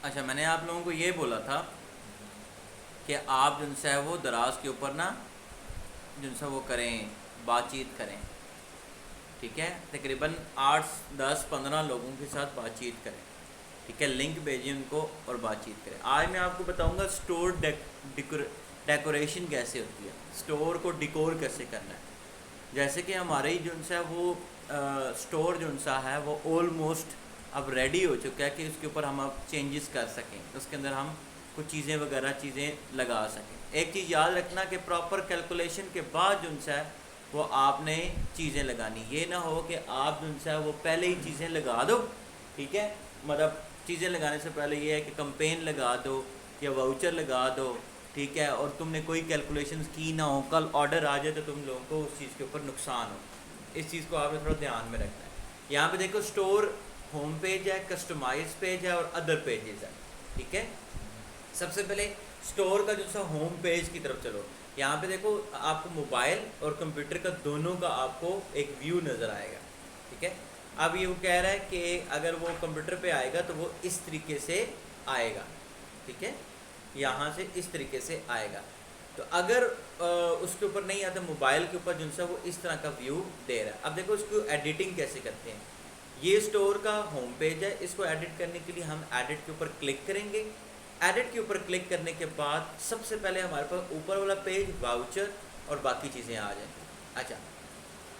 अच्छा, मैंने आप लोगों को ये बोला था कि आप जिनसे है वो दराज के ऊपर ना जिनसे वो करें, बातचीत करें। ठीक है, तकरीबन 8 10 15 लोगों के साथ बातचीत करें। ठीक है, लिंक भेजिए उनको और बातचीत करें। आज मैं आपको बताऊंगा स्टोर डेकोरेशन कैसे होती है, स्टोर को डिकोर कैसे करना है। जैसे कि हमारे ही जो है वो स्टोर जो है वो ऑलमोस्ट अब रेडी हो चुका है कि उसके ऊपर हम अब चेंजेस कर सकें, उसके अंदर हम कुछ चीज़ें वगैरह चीज़ें लगा सकें। एक चीज़ याद रखना कि प्रॉपर कैलकुलेशन के बाद जो है वो आपने चीज़ें लगानी, ये ना हो कि आप जो है वो पहले ही चीज़ें लगा दो। ठीक है, मतलब चीज़ें लगाने से पहले ये है कि कंपेन लगा दो या वाउचर लगा दो। ठीक है, और तुमने कोई कैलकुलेशंस की ना हो, कल ऑर्डर आ जाए तो तुम लोगों को उस चीज़ के ऊपर नुकसान हो। इस चीज़ को आपने थोड़ा ध्यान में रखना है। यहाँ पे देखो स्टोर होम पेज है, कस्टमाइज पेज है और अदर पेजेस है। ठीक है, सबसे पहले स्टोर का जो सा होम पेज की तरफ चलो। यहाँ पे देखो आपको मोबाइल और कंप्यूटर का दोनों का आपको एक व्यू नज़र आएगा। ठीक है, अब ये वो कह रहा है कि अगर वो कंप्यूटर पे आएगा तो वो इस तरीके से आएगा। ठीक है, यहाँ से इस तरीके से आएगा। तो अगर उसके ऊपर नहीं आता, मोबाइल के ऊपर जो सा वो इस तरह का व्यू दे रहा है। अब देखो इसको एडिटिंग कैसे करते हैं। ये स्टोर का होम पेज है, इसको एडिट करने के लिए हम एडिट के ऊपर क्लिक करेंगे। एडिट के ऊपर क्लिक करने के बाद सबसे पहले हमारे पास ऊपर वाला पेज वाउचर और बाकी चीज़ें आ जाएंगी। अच्छा,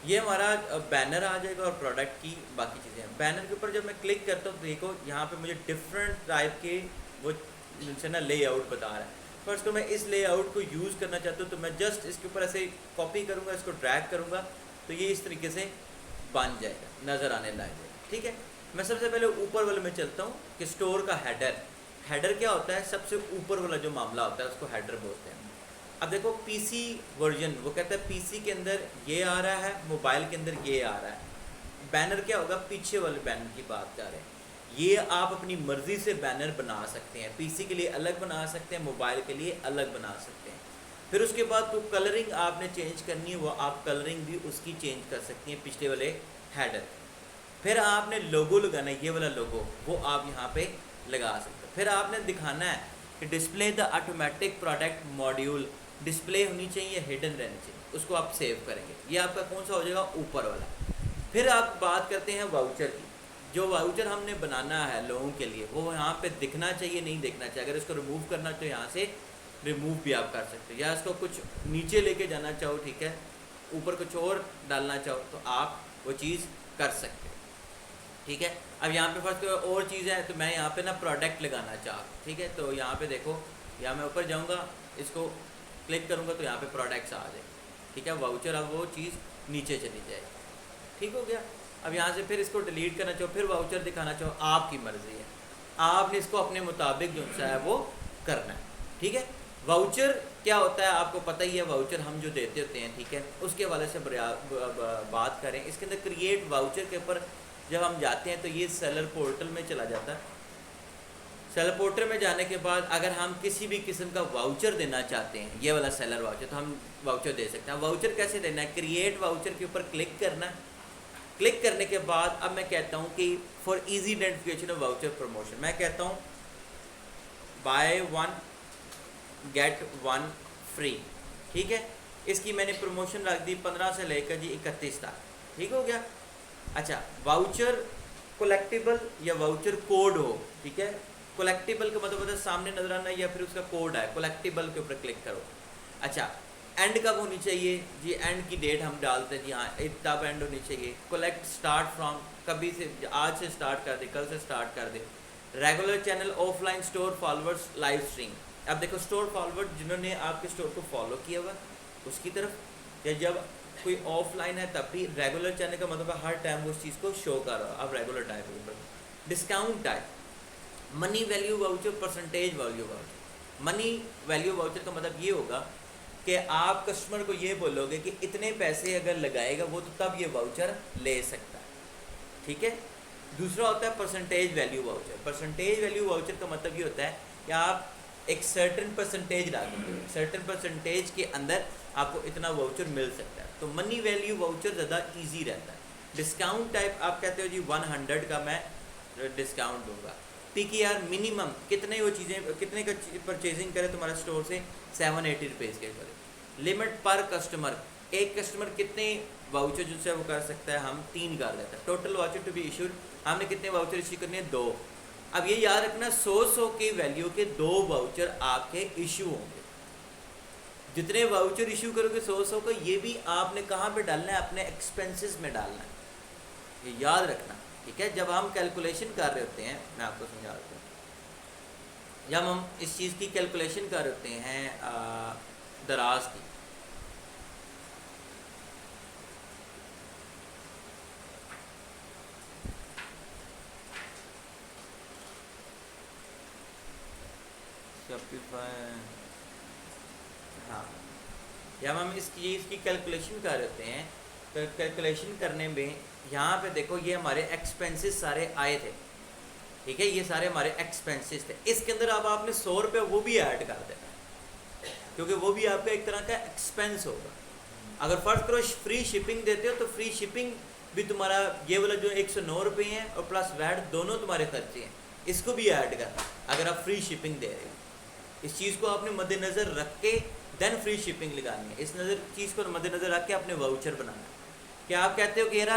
ये हमारा बैनर आ जाएगा और प्रोडक्ट की बाकी चीज़ें। बैनर के ऊपर जब मैं क्लिक करता हूँ तो देखो यहाँ पे मुझे डिफरेंट टाइप के वो जिनसे ना लेआउट बता रहा है। फर्स्ट तो मैं इस लेआउट को यूज़ करना चाहता हूँ तो मैं जस्ट इसके ऊपर ऐसे कॉपी करूँगा, इसको ड्रैग करूँगा तो ये इस तरीके से बन जाएगा, नज़र आने लग जाएगा। ठीक है, मैं सबसे पहले ऊपर वाले में चलता हूँ कि स्टोर का हेडर। हेडर क्या होता है, सबसे ऊपर वाला जो मामला होता है उसको हेडर बोलते हैं। अब देखो पीसी वर्जन, वो कहता है पीसी के अंदर ये आ रहा है, मोबाइल के अंदर ये आ रहा है। बैनर क्या होगा, पीछे वाले बैनर की बात कर रहे हैं। ये आप अपनी मर्ज़ी से बैनर बना सकते हैं, पीसी के लिए अलग बना सकते हैं, मोबाइल के लिए अलग बना सकते हैं। फिर उसके बाद तो कलरिंग आपने चेंज करनी है, वो आप कलरिंग भी उसकी चेंज कर सकती हैं पिछले वाले हेडर। फिर आपने लोगो लगाना है, ये वाला लोगो वो आप यहाँ पे लगा सकते हो। फिर आपने दिखाना है कि display the automatic product module, display होनी चाहिए, हिडन रहनी चाहिए, उसको आप सेव करेंगे। ये आपका कौन सा हो जाएगा, ऊपर वाला। फिर आप बात करते हैं वाउचर की। जो वाउचर हमने बनाना है लोगों के लिए वो यहाँ पे दिखना चाहिए, नहीं दिखना चाहिए। अगर इसको रिमूव करना तो यहाँ से रिमूव भी आप कर सकते हो, या इसको कुछ नीचे लेके जाना चाहो, ठीक है, ऊपर कुछ और डालना चाहो तो आप वो चीज़ कर सकते हो। ठीक है, अब यहाँ पे फर्स्ट और चीज़ है तो मैं यहाँ पे ना प्रोडक्ट लगाना चाह, ठीक है, तो यहाँ पे देखो, यहाँ मैं ऊपर जाऊँगा, इसको क्लिक करूँगा तो यहाँ पे प्रोडक्ट्स आ जाए। ठीक है, वाउचर अब वो चीज़ नीचे चली जाएगी। ठीक हो गया। अब यहाँ से फिर इसको डिलीट करना चाहो, फिर वाउचर दिखाना चाहो, आपकी मर्ज़ी है, आपने इसको अपने मुताबिक जो है वो करना है। ठीक है, वाउचर क्या होता है आपको पता ही है, वाउचर हम जो देते होते हैं, ठीक है, उसके वाले से बात करें। इसके अंदर क्रिएट वाउचर के ऊपर जब हम जाते हैं तो ये सेलर पोर्टल में चला जाता है। सेलर पोर्टल में जाने के बाद अगर हम किसी भी किस्म का वाउचर देना चाहते हैं, ये वाला सेलर वाउचर, तो हम वाउचर दे सकते हैं। वाउचर कैसे देना है, क्रिएट वाउचर के ऊपर क्लिक करना है। क्लिक करने के बाद अब मैं कहता हूँ कि for easy identification of voucher promotion, मैं कहता हूँ बाय 1 गेट 1 फ्री। ठीक है, इसकी मैंने प्रमोशन रख दी 15 से लेकर जी 31 तक। ठीक हो गया। अच्छा, वाउचर कलेक्टिबल या वाउचर कोड हो, ठीक है, कलेक्टिबल का मतलब होता है सामने नजर आना या फिर उसका कोड है, कलेक्टिबल के ऊपर क्लिक करो। अच्छा, एंड कब होनी चाहिए जी, एंड की डेट हम डालते हैं जी, हाँ तब एंड होनी चाहिए। कलेक्ट स्टार्ट फ्रॉम, कभी से, आज से स्टार्ट कर दे, कल से स्टार्ट कर दे। Regular channel, offline store followers, live stream. अब देखो स्टोर फॉलोअर्स जिन्होंने आपके स्टोर को फॉलो किया हुआ उसकी तरफ, या जब कोई ऑफलाइन है तब भी। रेगुलर चैनल का मतलब हर टाइम वो उस चीज़ को शो कर रहा है। अब रेगुलर टाइप के ऊपर discount type, money value voucher, percentage value voucher. Money value voucher का मतलब ये होगा कि आप कस्टमर को ये बोलोगे कि इतने पैसे अगर लगाएगा वो तो तब ये वाउचर ले सकता है। ठीक है, दूसरा होता है percentage value voucher. Percentage value voucher का मतलब ये होता है कि आप एक सर्टेन परसेंटेज डालेंगे, सर्टेन परसेंटेज के अंदर आपको इतना वाउचर मिल सकता है। तो मनी वैल्यू वाउचर ज़्यादा इजी रहता है। डिस्काउंट टाइप आप कहते हो जी 100 का मैं डिस्काउंट दूंगा, थी कि यार मिनिमम कितने वो चीज़ें कितने का परचेजिंग करे तुम्हारा स्टोर से, 780 रुपीज़ के करे। लिमिट पर कस्टमर, एक कस्टमर कितने वाउचर जो है वो कर सकता है, हम 3 कर देते हैं। Total voucher to be issued हमने कितने वाउचर इशू करने हैं, 2। अब ये याद रखना 100 की वैल्यू के 2 वाउचर आपके इशू होंगे। जितने वाउचर इशू करोगे 100 का, ये भी आपने कहाँ पे डालना है, अपने एक्सपेंसेस में डालना है, ये याद रखना, ठीक है। जब हम कैलकुलेशन कर रहे होते हैं, मैं आपको समझा देता हूँ, जब हम इस चीज़ की कैलकुलेशन कर रहे होते हैं दराज की, हाँ, जब हम इस चीज़ की कैलकुलेशन कर रहे होते हैं, तो कैलकुलेशन करने में यहाँ पे देखो ये हमारे एक्सपेंसेस सारे आए थे, ठीक है, ये सारे हमारे एक्सपेंसेस थे। इसके अंदर अब आपने 100 रुपये वो भी ऐड कर देना, क्योंकि वो भी आपका एक तरह का एक्सपेंस होगा। अगर फर्स्ट करो फ्री शिपिंग देते हो तो फ्री शिपिंग भी तुम्हारा ये वाला जो 109 रुपये हैं और प्लस वैट दोनों तुम्हारे खर्चे हैं, इसको भी ऐड करना अगर आप फ्री शिपिंग दे रहे हो। इस चीज़ को आपने मद्देनज़र रख के देन फ्री शिपिंग लगानी है। इस चीज़ को मद्देनज़र रख के अपने वाउचर बनाना है कि आप कहते हो कि यार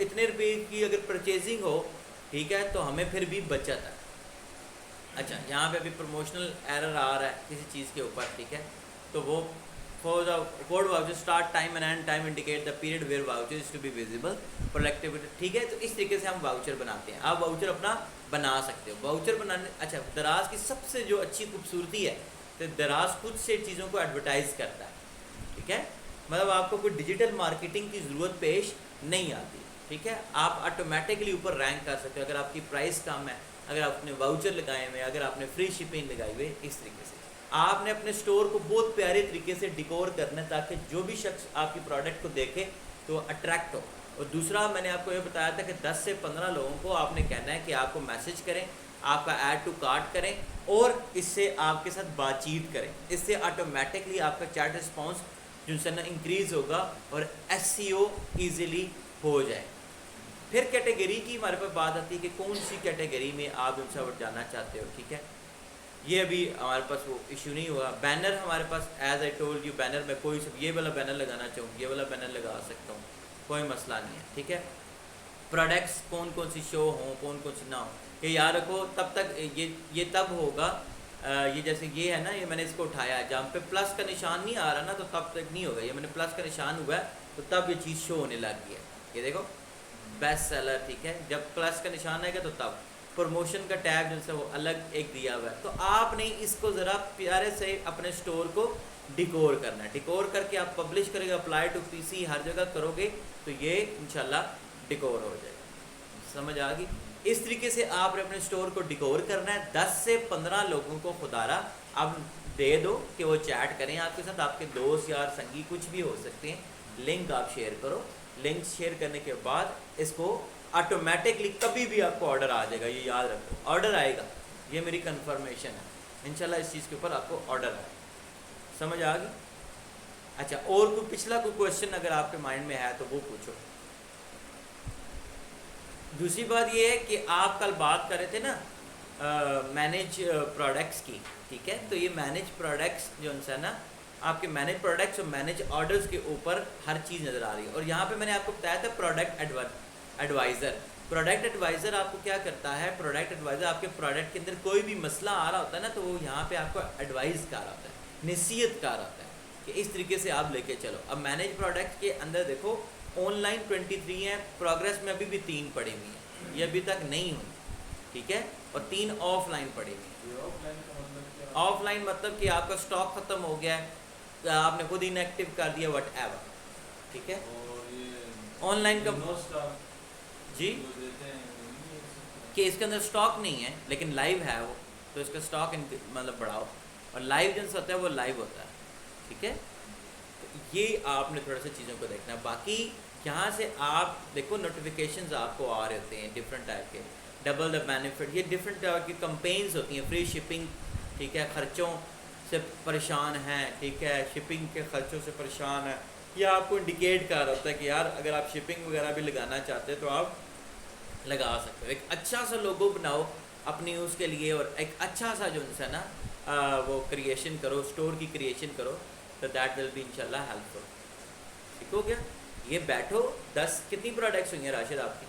इतने रुपये की अगर परचेजिंग हो, ठीक है, तो हमें फिर भी बचत है। अच्छा, यहाँ पे अभी प्रमोशनल एरर आ रहा है किसी चीज़ के ऊपर, ठीक है, तो वो for the code voucher start time and end time indicate the period where voucher is to be visible for activity, ठीक है। तो इस तरीके से हम वाउचर बनाते हैं। आप वाउचर अपना बना सकते हो। वाउचर बनाने, अच्छा, दराज की सबसे जो अच्छी खूबसूरती है, तो दराज खुद से चीज़ों को एडवर्टाइज करता है, ठीक है, मतलब आपको कोई डिजिटल मार्केटिंग की ज़रूरत पेश नहीं आती, ठीक है। आप ऑटोमेटिकली ऊपर रैंक कर सकते हो अगर आपकी प्राइस कम है, अगर आपने वाउचर लगाए हुए, अगर आपने फ्री शिपिंग लगाई हुई। इस तरीके से आपने अपने स्टोर को बहुत प्यारे तरीके से डिकोर करना है ताकि जो भी शख्स आपकी प्रोडक्ट को देखे तो अट्रैक्ट हो। और दूसरा मैंने आपको ये बताया था कि 10 से 15 लोगों को आपने कहना है कि आपको मैसेज करें, आपका ऐड टू कार्ट करें और इससे आपके साथ बातचीत करें। इससे ऑटोमेटिकली आपका चैट रिस्पॉन्स जिनसे ना इंक्रीज़ होगा और SEO ईज़िली हो जाए। फिर कैटेगरी की हमारे पास बात आती है कि कौन सी कैटेगरी में आप उनसे जाना चाहते हो, ठीक है। ये अभी हमारे पास वो इशू नहीं हुआ। बैनर हमारे पास as I told you, banner में कोई सब ये वाला बैनर लगाना चाहूँ, ये वाला बैनर लगा सकता हूँ, कोई मसला नहीं है, ठीक है। प्रोडक्ट्स कौन कौन सी शो हों, कौन कौन सी ना हो, ये याद रखो। तब तक ये तब होगा, ये जैसे ये है ना, ये मैंने इसको उठाया है, जहाँ पे प्लस का निशान नहीं आ रहा ना, तो तब तक नहीं होगा। ये मैंने प्लस का निशान हुआ है तो तब ये चीज़ शो होने लग गई है। ये देखो बेस्ट सेलर, ठीक है, जब प्लस का निशान आएगा तो तब। प्रमोशन का टैग जो है वो अलग एक दिया हुआ है। तो आपने इसको ज़रा प्यारे से अपने स्टोर को डिकोर करना है। डिकोर करके आप पब्लिश करेंगे, अप्लाई टू PC हर जगह करोगे तो ये इंशाल्लाह डिकोर हो जाएगा। समझ आ गई? इस तरीके से आपने अपने स्टोर को डिकोर करना है। 10 से 15 लोगों को खुदारा आप दे दो कि वो चैट करें आपके साथ, आपके दोस्त यार संगी कुछ भी हो सकते हैं। लिंक आप शेयर करो। लिंक शेयर करने के बाद इसको ऑटोमेटिकली कभी भी आपको ऑर्डर आ जाएगा, ये याद रखो, ऑर्डर आएगा, ये मेरी कंफर्मेशन है। इंशाल्लाह इस चीज़ के ऊपर आपको ऑर्डर आए। समझ आ गई? अच्छा, और कोई पिछला कोई क्वेश्चन अगर आपके माइंड में है तो वो पूछो। दूसरी बात ये है कि आप कल बात कर रहे थे ना मैनेज प्रोडक्ट्स की, ठीक है, तो ये मैनेज प्रोडक्ट्स जो है ना, आपके मैनेज प्रोडक्ट्स और मैनेज ऑर्डर्स के ऊपर हर चीज़ नज़र आ रही है। और यहाँ पे मैंने आपको बताया था प्रोडक्ट एडवाइज़र। प्रोडक्ट एडवाइज़र आपको क्या करता है? प्रोडक्ट एडवाइज़र आपके प्रोडक्ट के अंदर कोई भी मसला आ रहा होता है ना, तो वो यहाँ पे आपको एडवाइज़ कर रहा होता है, नसीहत कर रहा होता है कि इस तरीके से आप लेके चलो। अब मैनेज प्रोडक्ट के अंदर देखो ऑनलाइन 23 है, प्रोग्रेस में अभी भी 3 पड़ी हुई हैं, ये अभी तक नहीं हुई, ठीक है, और 3 ऑफलाइन पड़ी हुई हैं। ऑफलाइन मतलब कि आपका स्टॉक ख़त्म हो गया है, तो आपने खुद इनएक्टिव कर दिया, वट एवर, ठीक है। ऑनलाइन का जी कि इसके अंदर स्टॉक नहीं है लेकिन लाइव है वो, तो इसका स्टॉक मतलब बढ़ाओ। और लाइव जिनसे होता है वो लाइव होता है, ठीक है। तो ये आपने थोड़ा सा चीज़ों को देखना है। बाकी यहाँ से आप देखो नोटिफिकेशंस आपको आ रहे होते हैं डिफरेंट टाइप के, डबल द बेनिफिट, ये डिफरेंट टाइप की कंपेन्स होती हैं, फ्री शिपिंग, ठीक है, ख़र्चों से परेशान हैं, ठीक है, शिपिंग के ख़र्चों से परेशान है। यह आपको इंडिकेट कर रहा होता है कि यार अगर आप शिपिंग वगैरह भी लगाना चाहते हैं तो आप लगा सकते हो। एक अच्छा सा लोगो बनाओ अपनी यूज़ के लिए, और एक अच्छा सा जो है ना वो क्रिएशन करो, स्टोर की क्रिएशन करो, तो दैट विल बी इंशाल्लाह हेल्पफुल। ठीक हो गया। ये बैठो, 10 कितनी प्रोडक्ट्स हुई हैं राशिद आपकी?